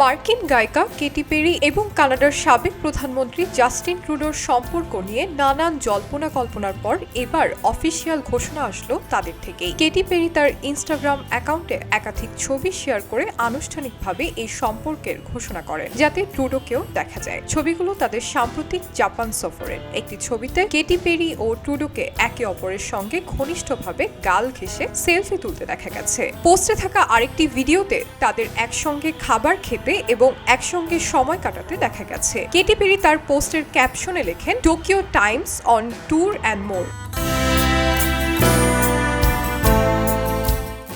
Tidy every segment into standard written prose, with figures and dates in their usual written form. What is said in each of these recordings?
মার্কিন গায়িকা Katie peri এবং কানাডার সাবেক প্রধানমন্ত্রী জাস্টিন ট্রুডোর সম্পর্ক নিয়ে নানান জল্পনা কল্পনার পর এবার অফিসিয়াল ঘোষণা আসলো তাদের থেকেই। কেটি পেরি তার ইনস্টাগ্রাম অ্যাকাউন্টে একাধিক ছবি শেয়ার করে আনুষ্ঠানিকভাবে এই সম্পর্কের ঘোষণা করেন, যাতে ট্রুডোকেও দেখা যায়। ছবিগুলো তাদের সাম্প্রতিক জাপান সফরের। একটি ছবিতে কেটি পেরি ও ট্রুডোকে একে অপরের সঙ্গে ঘনিষ্ঠভাবে গাল ঘেঁষে সেলফি তুলতে দেখা গেছে। পোস্টে থাকা আরেকটি ভিডিওতে তাদের একসঙ্গে খাবার খেতে এবং একসঙ্গে সময় কাটাতে দেখা গেছে। কেটি পেরি তার পোস্টের ক্যাপশনে লেখেন, Tokyo Times on tour and more.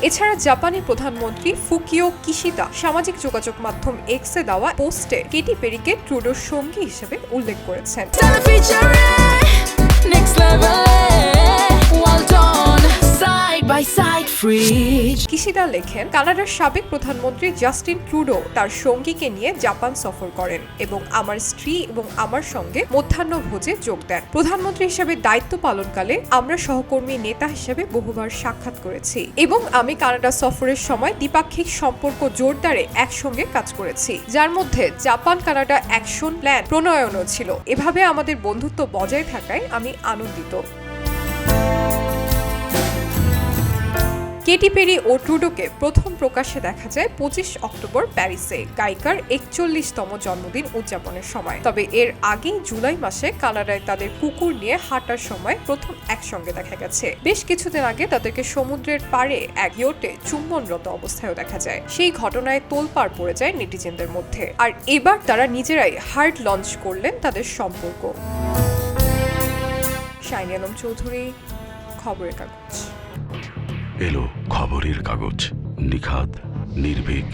এছাড়া জাপানি প্রধানমন্ত্রী ফুকিও কিশিদা সামাজিক যোগাযোগ মাধ্যম এক্সে দেওয়া পোস্টে কেটি পেরিকে ট্রুডোর সঙ্গী হিসেবে উল্লেখ করেছেন। কিশিদা লেখেন, কানাডার সাবেক প্রধানমন্ত্রী জাস্টিন ট্রুডো তার সঙ্গীকে নিয়ে জাপান সফর করেন এবং আমার স্ত্রী এবং আমার সঙ্গে মধ্যাহ্ন ভোজে যোগ দেন। প্রধানমন্ত্রী হিসেবে দায়িত্ব পালনকালে আমরা সহকর্মী নেতা হিসেবে বহুবার সাক্ষাৎ করেছি এবং আমি কানাডা সফরের সময় দ্বিপাক্ষিক সম্পর্ক জোরদারে একসঙ্গে কাজ করেছি, যার মধ্যে জাপান কানাডা অ্যাকশন প্ল্যান প্রণয়নও ছিল। এভাবে আমাদের বন্ধুত্ব বজায় থাকায় আমি আনন্দিত। কেটি পেরি ও ট্রুডোকে প্রথম প্রকাশ্যে দেখা যায় 25 অক্টোবর প্যারিসে গায়িকার 41তম জন্মদিন উদযাপনের সময়। তবে এর আগেই জুলাই মাসে কানাডায় তাদের কুকুর নিয়ে হাঁটার সময় প্রথম একসঙ্গে দেখা গেছে। বেশ কিছুদিন আগে তাদেরকে সমুদ্রের পাড়ে এক ইয়টে চুম্বনরত অবস্থায়ও দেখা যায়। সেই ঘটনায় তোলপাড় পড়ে যায় নেটিজেনদের মধ্যে। আর এবার তারা নিজেরাই হার্ড লঞ্চ করলেন তাদের সম্পর্ক। শাইনি আলম চৌধুরী, খবরের কাগজ। এলো খবরের কাগজ, নিখাত, নির্ভীক,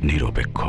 নিরপেক্ষ।